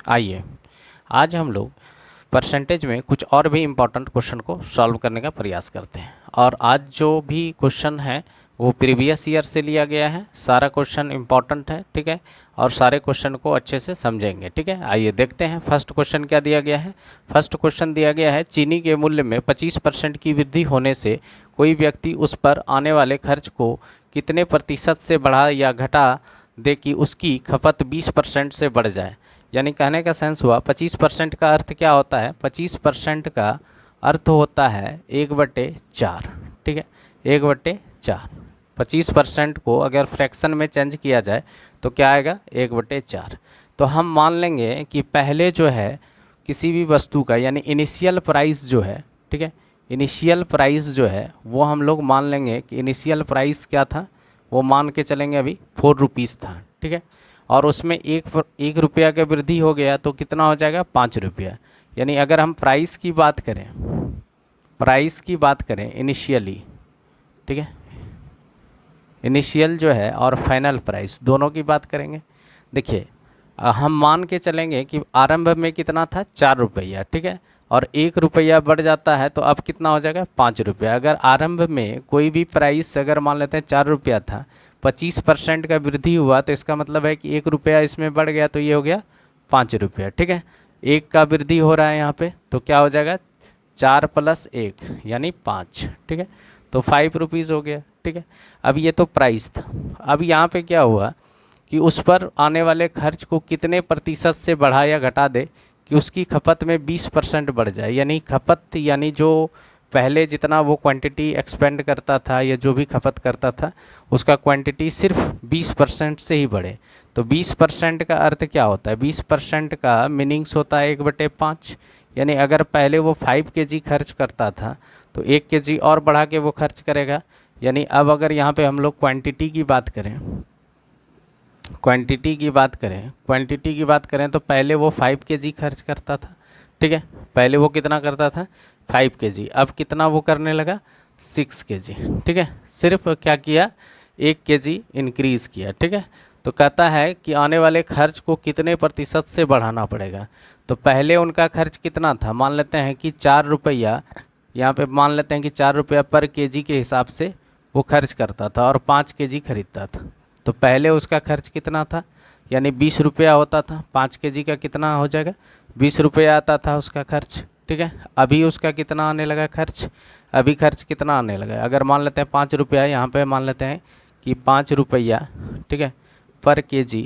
आइए आज हम लोग परसेंटेज में कुछ और भी इम्पोर्टेंट क्वेश्चन को सॉल्व करने का प्रयास करते हैं। और आज जो भी क्वेश्चन है वो प्रीवियस ईयर से लिया गया है। सारा क्वेश्चन इम्पोर्टेंट है, ठीक है, और सारे क्वेश्चन को अच्छे से समझेंगे, ठीक है। आइए देखते हैं फर्स्ट क्वेश्चन क्या दिया गया है। फर्स्ट क्वेश्चन दिया गया है, चीनी के मूल्य में 25% की वृद्धि होने से कोई व्यक्ति उस पर आने वाले खर्च को कितने प्रतिशत से बढ़ा या घटा दे कि उसकी खपत 20% से बढ़ जाए। यानी कहने का सेंस हुआ 25% का अर्थ क्या होता है। 25% का अर्थ होता है 1/4, ठीक है, 1/4। 25% को अगर फ्रैक्शन में चेंज किया जाए तो क्या आएगा, 1/4। तो हम मान लेंगे कि पहले जो है किसी भी वस्तु का यानी इनिशियल प्राइस जो है, ठीक है, इनिशियल प्राइस जो है वो हम लोग मान लेंगे कि इनिशियल प्राइस क्या था, वो मान के चलेंगे अभी 4 रुपीज़ था, ठीक है। और उसमें एक रुपया का वृद्धि हो गया तो कितना हो जाएगा, 5 रुपया। यानी अगर हम प्राइस की बात करें, प्राइस की बात करें इनिशियली, ठीक है, इनिशियल जो है और फाइनल प्राइस दोनों की बात करेंगे। देखिए हम मान के चलेंगे कि आरंभ में कितना था, 4 रुपया, ठीक है, और 1 रुपया बढ़ जाता है तो अब कितना हो जाएगा, 5 रुपया। अगर आरंभ में कोई भी प्राइस अगर मान लेते हैं 4 रुपया था, 25% का वृद्धि हुआ तो इसका मतलब है कि 1 रुपया इसमें बढ़ गया तो ये हो गया 5 रुपया, ठीक है। 1 का वृद्धि हो रहा है यहाँ पे तो क्या हो जाएगा, 4 + 1 यानी 5, ठीक है, तो 5 रुपीज़ हो गया, ठीक है। अब ये तो प्राइस था। अब यहाँ पे क्या हुआ कि उस पर आने वाले खर्च को कितने प्रतिशत से बढ़ा या घटा दे कि उसकी खपत में 20% बढ़ जाए। यानी खपत यानी जो पहले जितना वो क्वांटिटी एक्सपेंड करता था या जो भी खपत करता था उसका क्वांटिटी सिर्फ 20% से ही बढ़े। तो 20% का अर्थ क्या होता है, 20% का मीनिंग्स होता है 1/5। यानी अगर पहले वो 5 kg खर्च करता था तो 1 kg और बढ़ा के वो खर्च करेगा। यानी अब अगर यहाँ पे हम लोग क्वांटिटी की बात करें, क्वांटिटी की बात करें तो पहले वो 5 kg खर्च करता था, ठीक है, पहले वो कितना करता था, 5 kg। अब कितना वो करने लगा, 6 kg, ठीक है, सिर्फ क्या किया, 1 kg इंक्रीज़ किया, ठीक है। तो कहता है कि आने वाले खर्च को कितने प्रतिशत से बढ़ाना पड़ेगा। तो पहले उनका खर्च कितना था, मान लेते हैं कि 4 रुपया, यहाँ पे मान लेते हैं कि 4 रुपया पर kg के हिसाब से वो खर्च करता था और 5 kg खरीदता था। तो पहले उसका खर्च कितना था, यानी 20 रुपया होता था, 5 kg का कितना हो जाएगा, 20 रुपया आता था उसका खर्च, ठीक है। अभी उसका कितना आने लगा खर्च, अभी खर्च कितना आने लगा, अगर मान लेते हैं 5 रुपया, यहाँ पे मान लेते हैं कि 5 रुपया, ठीक है, पर kg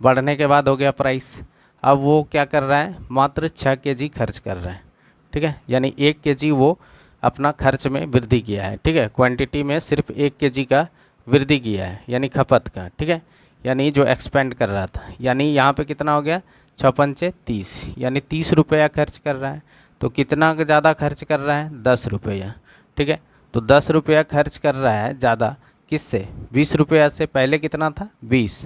बढ़ने के बाद हो गया प्राइस। अब वो क्या कर रहा है, मात्र 6 kg खर्च कर रहा है, ठीक है। यानी 1 kg वो अपना खर्च में वृद्धि किया है, ठीक है, क्वांटिटी में सिर्फ 1 kg का वृद्धि किया है यानी खपत का, ठीक है, यानी जो एक्सपेंड कर रहा था। यानी यहाँ पे कितना हो गया, 6×5 = 30, यानी 30 रुपया खर्च कर रहा है। तो कितना ज़्यादा खर्च कर रहा है, 10 रुपया, ठीक है। तो 10 रुपया खर्च कर रहा है ज़्यादा, किससे, 20 रुपया से। पहले कितना था, 20,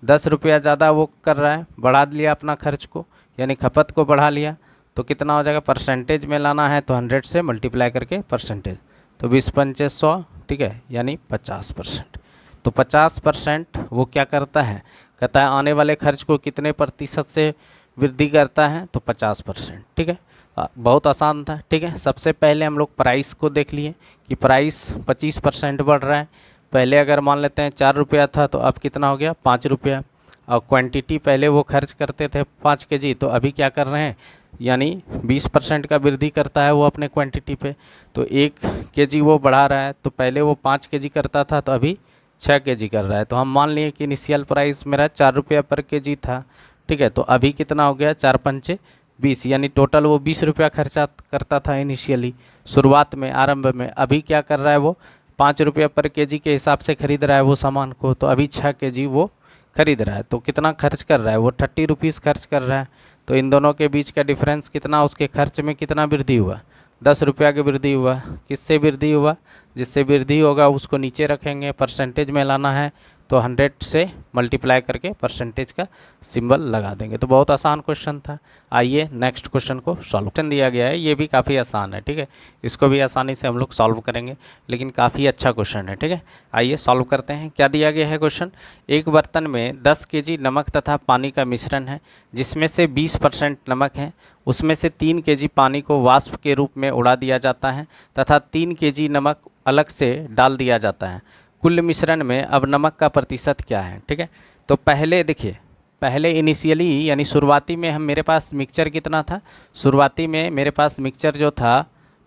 10 रुपया ज़्यादा वो कर रहा है, बढ़ा लिया अपना खर्च को, यानी खपत को बढ़ा लिया। तो कितना हो जाएगा, परसेंटेज में लाना है तो 100 से मल्टीप्लाई करके परसेंटेज, तो 20×5 = 100, ठीक है, यानी 50%। तो 50% वो क्या करता है, कहता है आने वाले खर्च को कितने प्रतिशत से वृद्धि करता है, तो 50%, ठीक है। बहुत आसान था, ठीक है। सबसे पहले हम लोग प्राइस को देख लिए कि प्राइस 25% बढ़ रहा है। पहले अगर मान लेते हैं 4 रुपया था तो अब कितना हो गया, 5 रुपया। और क्वांटिटी पहले वो खर्च करते थे 5 kg, तो अभी क्या कर रहे हैं, यानी 20% का वृद्धि करता है वो अपने क्वांटिटी पे, तो 1 kg वो बढ़ा रहा है। तो पहले वो 5 kg करता था तो अभी 6 kg कर रहा है। तो हम मान लिए कि इनिशियल प्राइस मेरा 4 रुपया पर kg था, ठीक है। तो अभी कितना हो गया, 4×5 = 20, यानी टोटल वो 20 रुपया खर्चा करता था इनिशियली, शुरुआत में, आरंभ में। अभी क्या कर रहा है, वो 5 रुपया पर kg के हिसाब से खरीद रहा है वो सामान को, तो अभी 6 kg वो खरीद रहा है। तो कितना खर्च कर रहा है, वो 30 रुपीज़ खर्च कर रहा है। तो इन दोनों के बीच का डिफरेंस कितना, उसके खर्च में कितना वृद्धि हुआ, 10 रुपया की वृद्धि हुआ। किससे वृद्धि हुआ, जिससे वृद्धि होगा उसको नीचे रखेंगे, परसेंटेज में लाना है तो 100 से मल्टीप्लाई करके परसेंटेज का सिंबल लगा देंगे। तो बहुत आसान क्वेश्चन था। आइए नेक्स्ट क्वेश्चन को सॉल्व क्वेश्चन दिया गया है, ये भी काफ़ी आसान है, ठीक है, इसको भी आसानी से हम लोग सॉल्व करेंगे, लेकिन काफ़ी अच्छा क्वेश्चन है, ठीक है। आइए सॉल्व करते हैं। क्या दिया गया है क्वेश्चन, एक बर्तन में 10 केजी नमक तथा पानी का मिश्रण है, जिसमें से 20% नमक है, उसमें से 3 केजी पानी को वाष्प के रूप में उड़ा दिया जाता है तथा 3 केजी नमक अलग से डाल दिया जाता है। कुल मिश्रण में अब नमक का प्रतिशत क्या है, ठीक है। तो पहले देखिए, पहले इनिशियली यानी शुरुआती में हम मेरे पास मिक्सचर कितना था, शुरुआती में मेरे पास मिक्सचर जो था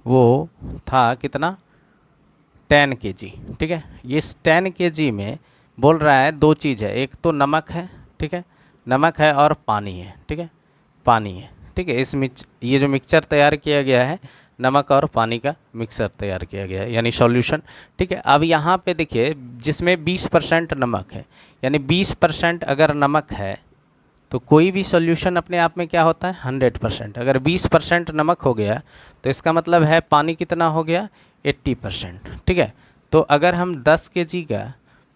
वो था कितना 10 केजी, ठीक है। ये 10 केजी में बोल रहा है दो चीज़ है, एक तो नमक है, ठीक है, नमक है और पानी है, ठीक है, पानी है, ठीक है। ये जो मिक्सचर तैयार किया गया है नमक और पानी का मिक्सर तैयार किया गया है यानी सॉल्यूशन, ठीक है। अब यहाँ पे देखिए जिसमें 20% नमक है, यानी 20% अगर नमक है तो कोई भी सॉल्यूशन अपने आप में क्या होता है 100%। अगर 20% नमक हो गया तो इसका मतलब है पानी कितना हो गया 80%, ठीक है। तो अगर हम 10 केजी का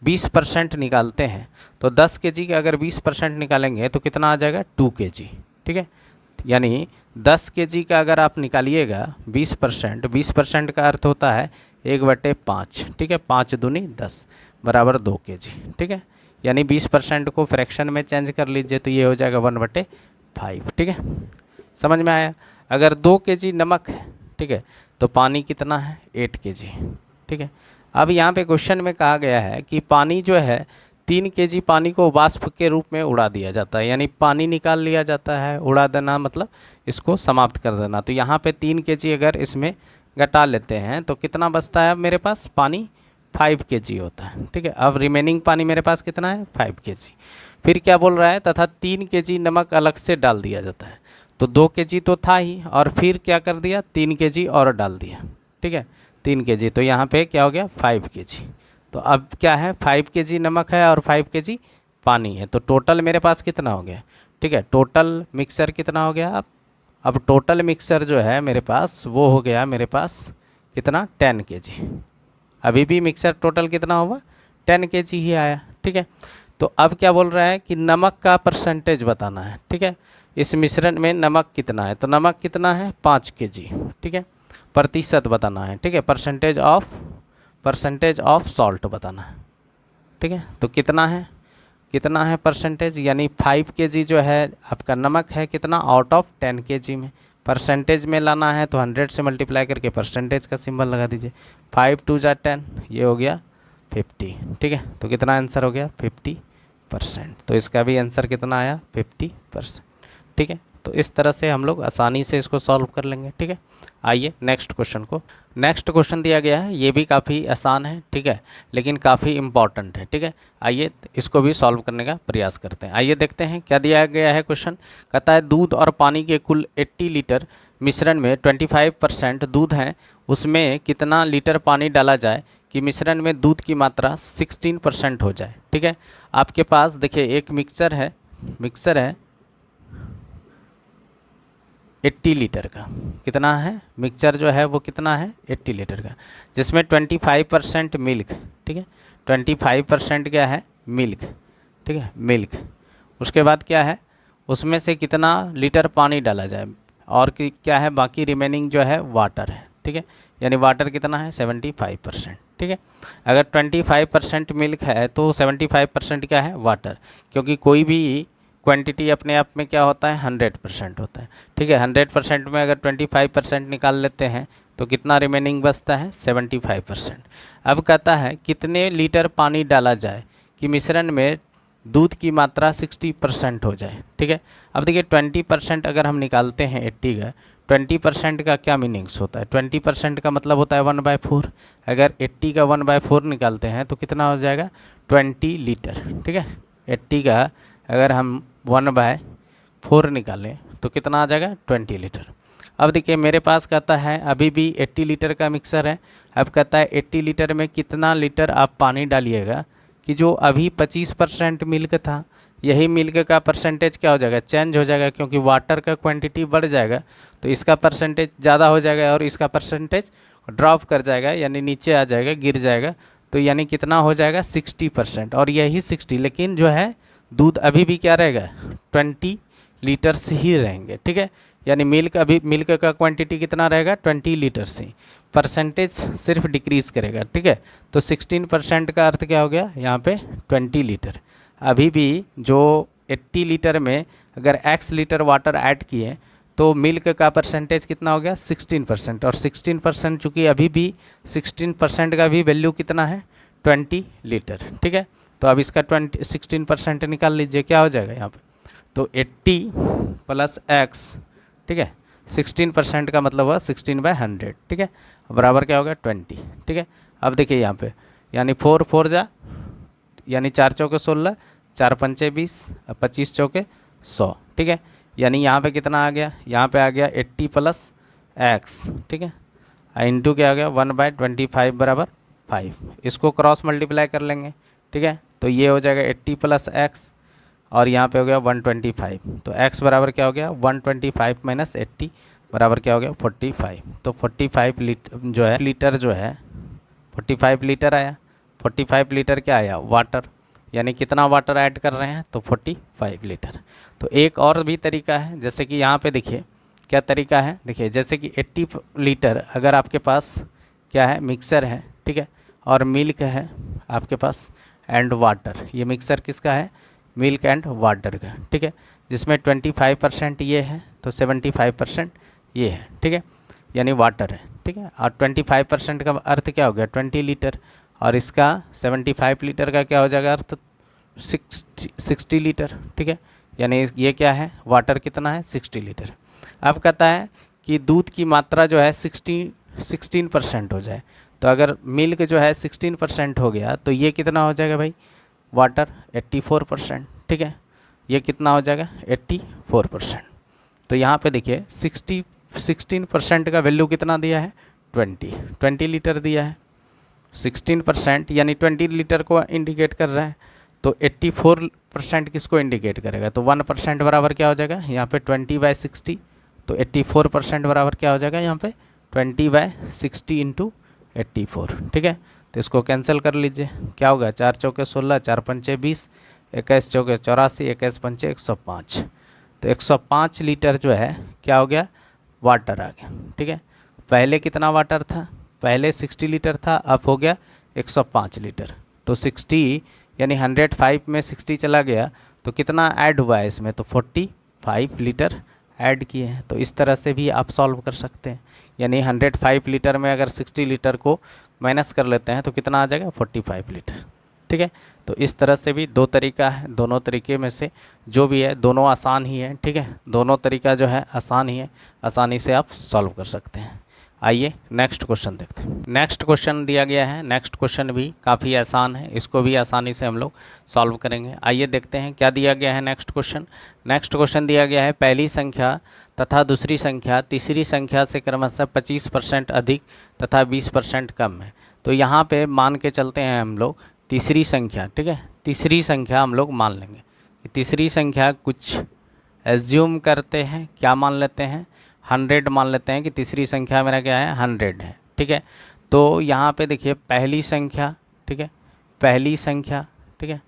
20% निकालते हैं तो 10 केजी का अगर 20% निकालेंगे तो कितना आ जाएगा 2 केजी, ठीक है। यानी 10 केजी का अगर आप निकालिएगा 20%, 20% का अर्थ होता है 1/5, ठीक है, 5 दूनी 10 बराबर 2 केजी, ठीक है। यानी 20% को फ्रैक्शन में चेंज कर लीजिए तो ये हो जाएगा 1/5, ठीक है, समझ में आया। अगर 2 केजी नमक है, ठीक है, तो पानी कितना है 8 केजी, ठीक है। अब यहाँ पे क्वेश्चन में कहा गया है कि पानी जो है 3 केजी पानी को वाष्प के रूप में उड़ा दिया जाता है, यानी पानी निकाल लिया जाता है, उड़ा देना मतलब इसको समाप्त कर देना। तो यहाँ पे 3 केजी अगर इसमें घटा लेते हैं तो कितना बचता है, अब मेरे पास पानी 5 केजी होता है, ठीक है। अब रिमेनिंग पानी मेरे पास कितना है 5 केजी। फिर क्या बोल रहा है, तथा 3 केजी नमक अलग से डाल दिया जाता है। तो 2 केजी तो था ही और फिर क्या कर दिया 3 केजी और डाल दिया, ठीक है, 3 केजी। तो यहाँ पे क्या हो गया 5 केजी। तो अब क्या है 5 केजी नमक है और 5 केजी पानी है, तो टोटल मेरे पास कितना हो गया, ठीक है, टोटल मिक्सर कितना हो गया। अब टोटल मिक्सर जो है मेरे पास वो हो गया मेरे पास कितना 10 केजी। अभी भी मिक्सर टोटल कितना होगा 10 केजी ही आया, ठीक है। तो अब क्या बोल रहा है कि नमक का परसेंटेज बताना है, ठीक है, इस मिश्रण में नमक कितना है। तो नमक कितना है 5 केजी, ठीक है, प्रतिशत बताना है, ठीक है, परसेंटेज ऑफ सॉल्ट बताना है, ठीक है। तो कितना है परसेंटेज, यानी 5 केजी जो है आपका नमक है कितना आउट ऑफ 10 केजी में, परसेंटेज में लाना है तो 100 से मल्टीप्लाई करके परसेंटेज का सिंबल लगा दीजिए। 5 2 जा 10, ये हो गया 50, ठीक है। तो कितना आंसर हो गया 50%। तो इसका भी आंसर कितना आया 50%, ठीक है। तो इस तरह से हम लोग आसानी से इसको सॉल्व कर लेंगे, ठीक है। आइए नेक्स्ट क्वेश्चन दिया गया है, ये भी काफ़ी आसान है, ठीक है, लेकिन काफ़ी इम्पॉर्टेंट है, ठीक है। आइए इसको भी सॉल्व करने का प्रयास करते हैं। आइए देखते हैं क्या दिया गया है क्वेश्चन। कहता है दूध और पानी के कुल 80 लीटर मिश्रण में 25% दूध है, उसमें कितना लीटर पानी डाला जाए कि मिश्रण में दूध की मात्रा 16% हो जाए, ठीक है। आपके पास देखिए एक मिक्सर है 80 लीटर का, कितना है मिक्सचर जो है वो कितना है 80 लीटर का, जिसमें 25% मिल्क, ठीक है, 25% क्या है मिल्क, ठीक है, मिल्क। उसके बाद क्या है उसमें से कितना लीटर पानी डाला जाए और क्या है बाकी रिमेनिंग जो है वाटर है, ठीक है, यानी वाटर कितना है 75%, ठीक है। अगर 25% मिल्क है तो 75% क्या है वाटर, क्योंकि कोई भी क्वांटिटी अपने आप में क्या होता है 100% होता है, ठीक है। 100% में अगर 25% निकाल लेते हैं तो कितना रिमेनिंग बचता है 75%। अब कहता है कितने लीटर पानी डाला जाए कि मिश्रण में दूध की मात्रा 60% हो जाए, ठीक है। अब देखिए 20% अगर हम निकालते हैं 80 का, 20% का क्या मीनिंग्स होता है, 20% का मतलब होता है 1/4। अगर 80 का 1/4 निकालते हैं तो कितना हो जाएगा 20 लीटर, ठीक है। 80 का अगर हम 1/4 निकालें तो कितना आ जाएगा 20 लीटर। अब देखिए मेरे पास कहता है अभी भी 80 लीटर का मिक्सर है। अब कहता है 80 लीटर में कितना लीटर आप पानी डालिएगा कि जो अभी 25% मिल्क था, यही मिल्क का परसेंटेज क्या हो जाएगा चेंज हो जाएगा, क्योंकि वाटर का क्वांटिटी बढ़ जाएगा तो इसका परसेंटेज ज़्यादा हो जाएगा और इसका परसेंटेज ड्रॉप कर जाएगा, यानी नीचे आ जाएगा गिर जाएगा। तो यानी कितना हो जाएगा 60%, और यही 60, लेकिन जो है दूध अभी भी क्या रहेगा 20 लीटर्स ही रहेंगे, ठीक है। यानी मिल्क अभी मिल्क का क्वांटिटी कितना रहेगा 20 लीटर्स ही, परसेंटेज सिर्फ डिक्रीज़ करेगा, ठीक है। तो 16% का अर्थ क्या हो गया यहाँ पे 20 लीटर। अभी भी जो 80 लीटर में अगर x लीटर वाटर ऐड किए तो मिल्क का परसेंटेज कितना हो गया 16%, और 16% चूँकि अभी भी 16% का भी वैल्यू कितना है 20 लीटर, ठीक है। तो अब इसका 16% निकाल लीजिए, क्या हो जाएगा यहाँ पे, तो 80 प्लस x, ठीक है, 16% का मतलब हुआ 16/100, ठीक है, बराबर क्या होगा 20, ठीक है। अब देखिए यहाँ पे यानी 4 4 जा यानी 4 चौके 16, 4 पंचे 20, 25 चौके 100, ठीक है। यानी यहाँ पे कितना आ गया, यहाँ पे आ गया 80 प्लस x, ठीक है, इंटू क्या आ गया 1/25 बराबर 5। इसको क्रॉस मल्टीप्लाई कर लेंगे, ठीक है, तो ये हो जाएगा 80 प्लस x, और यहाँ पे हो गया 125, तो x बराबर क्या हो गया 125 माइनस 80 बराबर क्या हो गया 45। तो 45 लीटर जो है 45 लीटर आया। 45 लीटर क्या आया वाटर, यानी कितना वाटर ऐड कर रहे हैं तो 45 लीटर। तो एक और भी तरीका है, जैसे कि यहाँ पे देखिए क्या तरीका है, देखिए जैसे कि 80 लीटर अगर आपके पास क्या है मिक्सर है, ठीक है, और मिल्क है आपके पास एंड वाटर, ये मिक्सर किसका है मिल्क एंड वाटर का, ठीक है, जिसमें 25% ये है तो 75% ये है, ठीक है, यानी वाटर है, ठीक है, और 25% का अर्थ क्या हो गया 20 लीटर, और इसका 75 लीटर का क्या हो जाएगा अर्थ 60 लीटर, ठीक है, यानी ये क्या है वाटर कितना है 60 लीटर। अब कहता है कि दूध की मात्रा जो है 16% हो जाए, तो अगर मिल्क जो है 16% हो गया तो ये कितना हो जाएगा भाई वाटर 84%, ठीक है, ये कितना हो जाएगा 84%। तो यहाँ पे देखिए 16% का वैल्यू कितना दिया है 20 लीटर दिया है, 16% यानी 20 लीटर को इंडिकेट कर रहा है, तो 84% किसको इंडिकेट करेगा, तो 1% बराबर क्या हो जाएगा यहाँ पे 20/60, तो 84% बराबर क्या हो जाएगा यहाँ पे 20/60 इंटू 84, ठीक है। तो इसको कैंसिल कर लीजिए, क्या होगा 4 चौके 16, 4 पंचे 20, 21 चौके 84, 21 पंचे 105, तो 105 लीटर जो है क्या हो गया वाटर आ गया, ठीक है। पहले कितना वाटर था, पहले 60 लीटर था, अब हो गया 105 लीटर, तो 60 यानी 105 में 60 चला गया तो कितना ऐड हुआ है इसमें, तो 45 लीटर ऐड किए हैं। तो इस तरह से भी आप सॉल्व कर सकते हैं, यानी 105 लीटर में अगर 60 लीटर को माइनस कर लेते हैं तो कितना आ जाएगा 45 लीटर, ठीक है। तो इस तरह से भी दो तरीका है, दोनों तरीके में से जो भी है दोनों आसान ही है, ठीक है, दोनों तरीका जो है आसान ही है, आसानी से आप सॉल्व कर सकते हैं। आइए नेक्स्ट क्वेश्चन देखते हैं। नेक्स्ट क्वेश्चन दिया गया है, नेक्स्ट क्वेश्चन भी काफ़ी आसान है, इसको भी आसानी से हम लोग सॉल्व करेंगे। आइए देखते हैं क्या दिया गया है नेक्स्ट क्वेश्चन। नेक्स्ट क्वेश्चन दिया गया है पहली संख्या तथा दूसरी संख्या तीसरी संख्या से क्रमशः 25% अधिक तथा 20% कम है। तो यहाँ पे मान के चलते हैं हम लोग तीसरी संख्या, ठीक है, तीसरी संख्या हम लोग मान लेंगे कि तीसरी संख्या कुछ एज्यूम करते हैं, क्या मान लेते हैं 100 मान लेते हैं कि तीसरी संख्या मेरा क्या है 100 है, ठीक है। तो यहाँ पे देखिए पहली संख्या, ठीक है, पहली संख्या, ठीक है,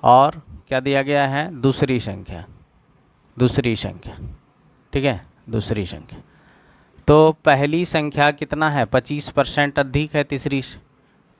और क्या दिया गया है दूसरी संख्या, दूसरी संख्या, ठीक है, दूसरी संख्या। तो पहली संख्या कितना है 25% अधिक है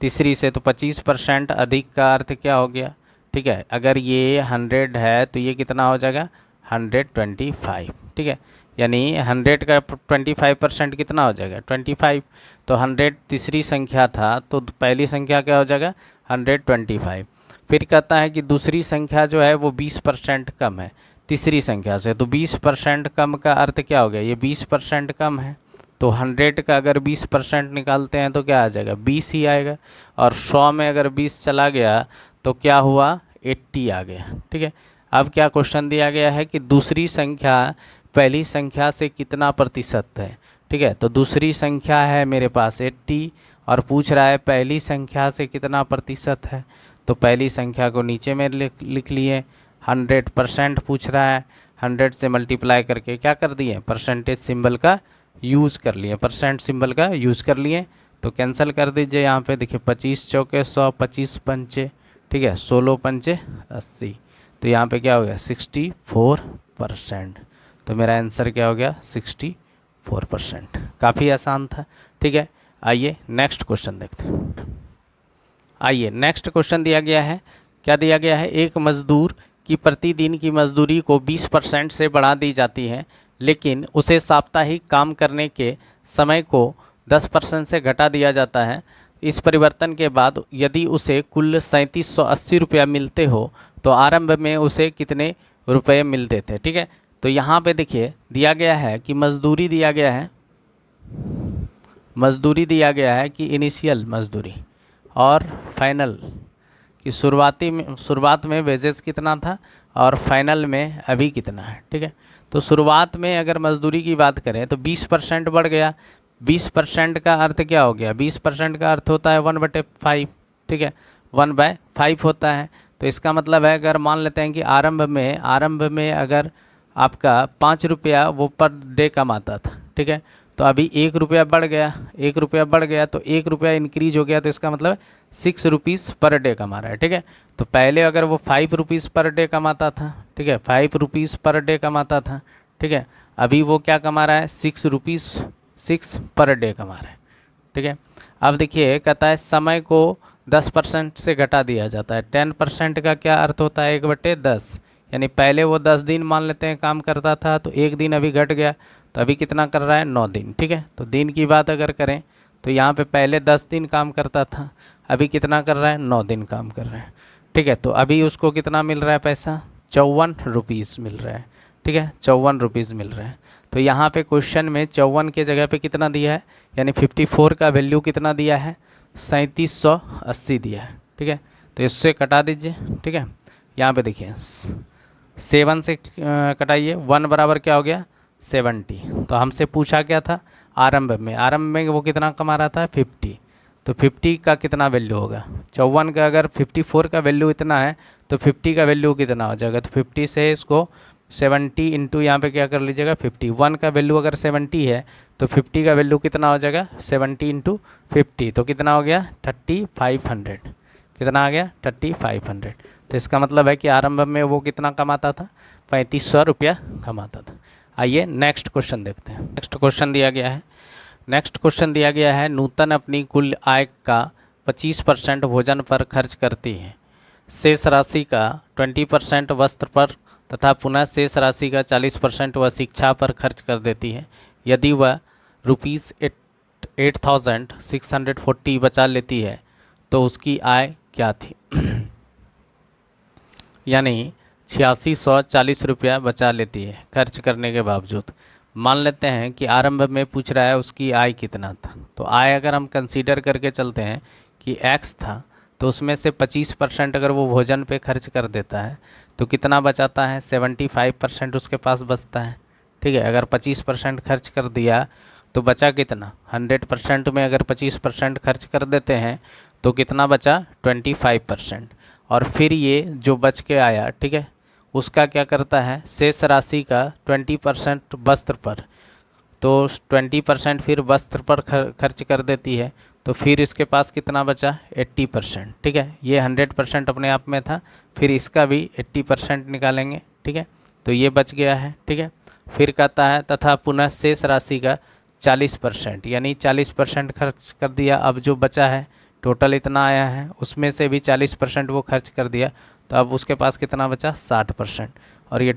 तीसरी से, तो 25% अधिक का अर्थ क्या हो गया, ठीक है, अगर ये 100 है तो ये कितना हो जाएगा 125, ठीक है, यानी 100 का 25% कितना हो जाएगा 25, तो 100 तीसरी संख्या था तो पहली संख्या क्या हो जाएगा 125। फिर कहता है कि दूसरी संख्या जो है वो 20% कम है तीसरी संख्या से, तो 20% कम का अर्थ क्या हो गया, ये 20% कम है, तो 100 का अगर 20% निकालते हैं तो क्या आ जाएगा 20 ही आएगा, और 100 में अगर 20 चला गया तो क्या हुआ 80 आ गया, ठीक है। अब क्या क्वेश्चन दिया गया है कि दूसरी संख्या पहली संख्या से कितना प्रतिशत है, ठीक है, तो दूसरी संख्या है मेरे पास 80 और पूछ रहा है पहली संख्या से कितना प्रतिशत है, तो पहली संख्या को नीचे में लिख लिए, 100% पूछ रहा है, 100 से मल्टीप्लाई करके क्या कर दिए परसेंटेज सिंबल का यूज़ कर लिए, परसेंट सिंबल का यूज़ कर लिए, तो कैंसिल कर दीजिए यहाँ पे। देखिए 25 चौके 100, 25 पंचे, ठीक है, 16 पंचे 80, तो यहाँ पे क्या हो गया 64%। तो मेरा आंसर क्या हो गया 64%। काफ़ी आसान था, ठीक है। आइए नेक्स्ट क्वेश्चन देखते हैं। आइए नेक्स्ट क्वेश्चन दिया गया है, क्या दिया गया है, एक मजदूर की प्रतिदिन की मजदूरी को 20% से बढ़ा दी जाती है, लेकिन उसे साप्ताहिक काम करने के समय को 10% से घटा दिया जाता है। इस परिवर्तन के बाद यदि उसे कुल 3780 रुपया मिलते हो तो आरंभ में उसे कितने रुपये मिलते थे। ठीक है, तो यहाँ पे देखिए दिया गया है कि मजदूरी दिया गया है, मजदूरी दिया गया है कि इनिशियल मजदूरी और फाइनल कि शुरुआत में वेजेस कितना था और फाइनल में अभी कितना है। ठीक है, तो शुरुआत में अगर मजदूरी की बात करें तो 20% बढ़ गया। 20% का अर्थ क्या हो गया, 20% का अर्थ होता है 1/5। ठीक है, 1/5 होता है। तो इसका मतलब है अगर मान लेते हैं कि आरंभ में अगर आपका 5 रुपया वो पर डे कमाता था, ठीक है, तो अभी 1 रुपया बढ़ गया, 1 रुपया बढ़ गया तो 1 रुपया इंक्रीज हो गया, तो इसका मतलब 6 रुपीज़ पर डे कमा रहा है। ठीक है, तो पहले अगर वो 5 रुपीज़ पर डे कमाता था, ठीक है, 5 रुपीज़ पर डे कमाता था, ठीक है, अभी वो क्या कमा रहा है 6 रुपीज़ 6 पर डे कमा रहा है। ठीक है, अब देखिए कहता है समय को 10% से घटा दिया जाता है। 10% का क्या अर्थ होता है 1/10, यानी पहले वो 10 दिन मान लेते हैं काम करता था, तो 1 दिन अभी घट गया, तो अभी कितना कर रहा है 9 दिन। ठीक है, तो दिन की बात अगर करें तो यहाँ पे पहले 10 दिन काम करता था, अभी कितना कर रहा है 9 दिन काम कर रहा है। ठीक है, तो अभी उसको कितना मिल रहा है पैसा 54 रुपीज़ मिल रहा है। ठीक है, 54 रुपीज़ मिल रहा है। तो यहाँ पे क्वेश्चन में 54 के जगह पे कितना दिया है, यानी 54 का वैल्यू कितना दिया है 3780 दिया है। ठीक है, तो इससे कटा दीजिए। ठीक है, यहाँ पे देखिए 7 से कटाइए, 1 बराबर क्या हो गया 70। तो हमसे पूछा क्या था आरंभ में वो कितना कमा रहा था 50, तो 50 का कितना वैल्यू होगा 54 का, अगर 54 का वैल्यू इतना है तो 50 का वैल्यू कितना हो जाएगा, तो 50 से इसको 70 इंटू यहाँ पे क्या कर लीजिएगा 51 का वैल्यू अगर 70 है तो 50 का वैल्यू कितना हो जाएगा 70 इंटू 50, तो कितना हो गया 3500। कितना आ गया 3500। तो इसका मतलब है कि आरंभ में वो कितना कमाता था 3500 रुपया कमाता था। आइए नेक्स्ट क्वेश्चन देखते हैं। नेक्स्ट क्वेश्चन दिया गया है नूतन अपनी कुल आय का 25% भोजन पर खर्च करती है, शेष राशि का 20% वस्त्र पर तथा पुनः शेष राशि का 40% वह शिक्षा पर खर्च कर देती है। यदि वह ₹8640 बचा लेती है तो उसकी आय क्या थी। यानी 8640 रुपया बचा लेती है खर्च करने के बावजूद। मान लेते हैं कि आरंभ में पूछ रहा है उसकी आय कितना था, तो आय अगर हम कंसीडर करके चलते हैं कि x था, तो उसमें से 25% अगर वो भोजन पे खर्च कर देता है तो कितना बचाता है 75% उसके पास बचता है। ठीक है, अगर 25% खर्च कर दिया तो बचा कितना 100% में अगर 25% खर्च कर देते हैं तो कितना बचा 25%। और फिर ये जो बच के आया, ठीक है, उसका क्या करता है शेष राशि का 20% वस्त्र पर, तो 20% फिर वस्त्र पर खर्च कर देती है, तो फिर इसके पास कितना बचा 80%। ठीक है, ये 100% अपने आप में था, फिर इसका भी 80% निकालेंगे। ठीक है, तो ये बच गया है। ठीक है, फिर कहता है तथा पुनः शेष राशि का 40%, यानी 40% खर्च कर दिया। अब जो बचा है टोटल इतना आया है, उसमें से भी 40% वो खर्च कर दिया, तो अब उसके पास कितना बचा 60%। और ये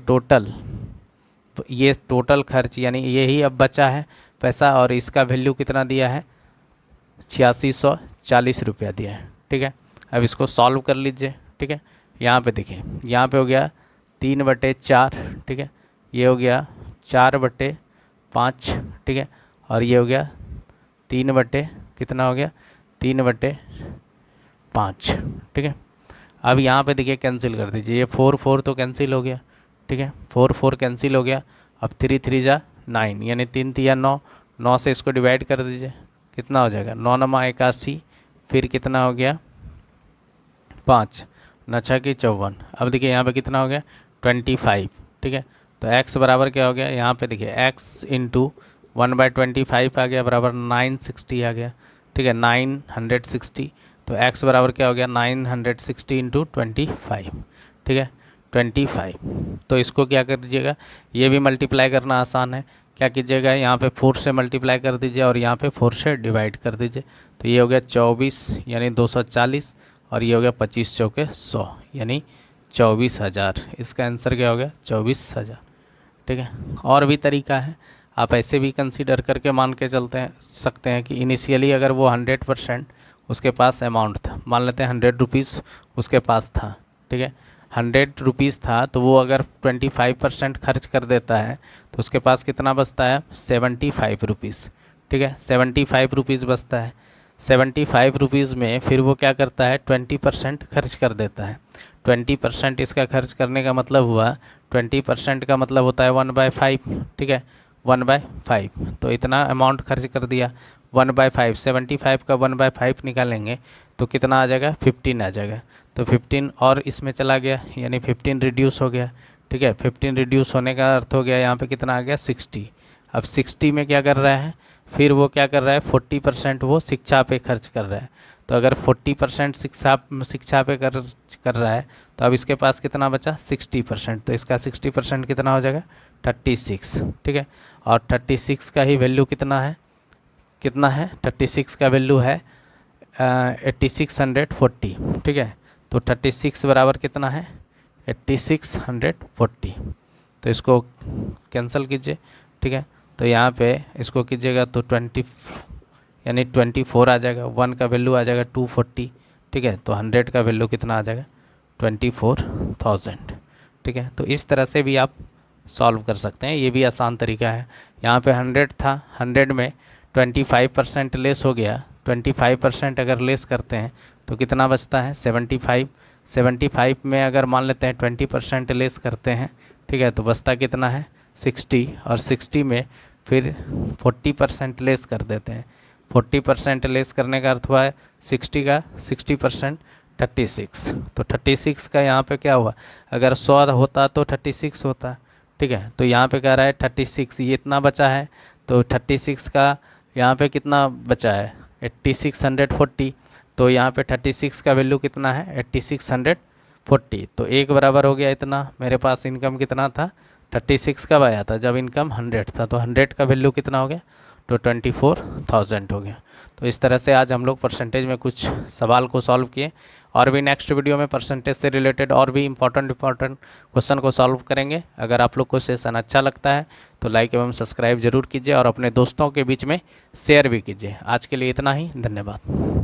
टोटल खर्च यानी यही अब बचा है पैसा, और इसका वैल्यू कितना दिया है 8640 रुपया दिया है। ठीक है, अब इसको सॉल्व कर लीजिए। ठीक है, यहाँ पे देखिए, यहाँ पे हो गया 3/4। ठीक है, ये हो गया 4/5। ठीक है, और ये हो गया 3 कितना हो गया 3/5। ठीक है, अब यहाँ पे देखिए कैंसिल कर दीजिए, ये 4 तो कैंसिल हो गया। ठीक है, 4 कैंसिल हो गया। अब 3 3 जा 9, यानी 3 3 9, 9 से इसको डिवाइड कर दीजिए, कितना हो जाएगा 9 9 81, फिर कितना हो गया 5 9 6 की 54। अब देखिए यहाँ पे कितना हो गया 25। ठीक है, तो x बराबर क्या हो गया, यहाँ पे देखिए x इंटू 1/25 आ गया बराबर 960 आ गया। ठीक है, 960। तो x बराबर क्या हो गया, 960 इंटू 25, ठीक है, 25। तो इसको क्या कर दीजिएगा, ये भी मल्टीप्लाई करना आसान है। क्या कीजिएगा, यहाँ पे 4 से मल्टीप्लाई कर दीजिए और यहाँ पे 4 से डिवाइड कर दीजिए। तो ये हो गया 24 यानी 240, और ये हो गया 25 चौके 100 यानी 24,000। इसका आंसर क्या हो गया, 24,000। ठीक है, और भी तरीका है, आप ऐसे भी कंसीडर करके मान के चलते हैं सकते हैं कि इनिशियली अगर वो 100% उसके पास अमाउंट था, मान लेते हैं 100 रुपीज़ उसके पास था, ठीक है, 100 रुपीज़ था, तो वो अगर 25% खर्च कर देता है तो उसके पास कितना बचता है, 75 रुपीज़। ठीक है, 75 रुपीज़ बचता है। 75 रुपीज़ में फिर वो क्या करता है, 20% खर्च कर देता है। 20% इसका खर्च करने का मतलब हुआ, 20% का मतलब होता है 1/5। ठीक है, 1/5, तो इतना अमाउंट खर्च कर दिया। 1/5, 75 का 1/5 निकालेंगे तो कितना आ जाएगा, 15 आ जाएगा। तो 15 और इसमें चला गया यानी 15 रिड्यूस हो गया। ठीक है, 15 रिड्यूस होने का अर्थ हो गया यहाँ पे कितना आ गया, 60। अब 60 में क्या कर रहा है, फिर वो क्या कर रहा है, 40% वो शिक्षा पे खर्च कर रहा है। तो अगर 40% शिक्षा पे कर रहा है तो अब इसके पास कितना बचा, 60%। तो इसका 60% कितना हो जाएगा, 36। ठीक है, और 36 का ही वैल्यू कितना है, 36 का वैल्यू है 8640। ठीक है, तो 36 बराबर कितना है, 8640। तो इसको कैंसिल कीजिए। ठीक है, तो यहाँ पे इसको कीजिएगा तो 20 यानी 24 आ जाएगा। 1 का वैल्यू आ जाएगा 240। ठीक है, तो 100 का वैल्यू कितना आ जाएगा, 24,000। ठीक है, तो इस तरह से भी आप सॉल्व कर सकते हैं, ये भी आसान तरीका है। यहाँ पे 100 था, 100 में 25% लेस हो गया। 25% अगर लेस करते हैं तो कितना बचता है, 75। 75 में अगर मान लेते हैं 20% लेस करते हैं, ठीक है, तो बचता कितना है, 60। और 60 में फिर 40% लेस कर देते हैं। 40% लेस करने का अर्थ हुआ है 60 का 60% 36। तो 36 का यहाँ पे क्या हुआ, अगर 100 होता तो 36 होता। ठीक है, तो यहाँ पे कह रहा है 36, ये इतना बचा है। तो 36 का यहाँ पे कितना बचा है, 8640। तो यहाँ पे 36 का वैल्यू कितना है, 8640। तो एक बराबर हो गया इतना। मेरे पास इनकम कितना था, 36 कब आया था, जब इनकम 100 था। तो 100 का वैल्यू कितना हो गया, तो 24,000 हो गया। तो इस तरह से आज हम लोग परसेंटेज में कुछ सवाल को सॉल्व किए, और भी नेक्स्ट वीडियो में परसेंटेज से रिलेटेड और भी इंपॉर्टेंट क्वेश्चन को सॉल्व करेंगे। अगर आप लोग को सेशन अच्छा लगता है तो लाइक एवं सब्सक्राइब जरूर कीजिए और अपने दोस्तों के बीच में शेयर भी कीजिए। आज के लिए इतना ही, धन्यवाद।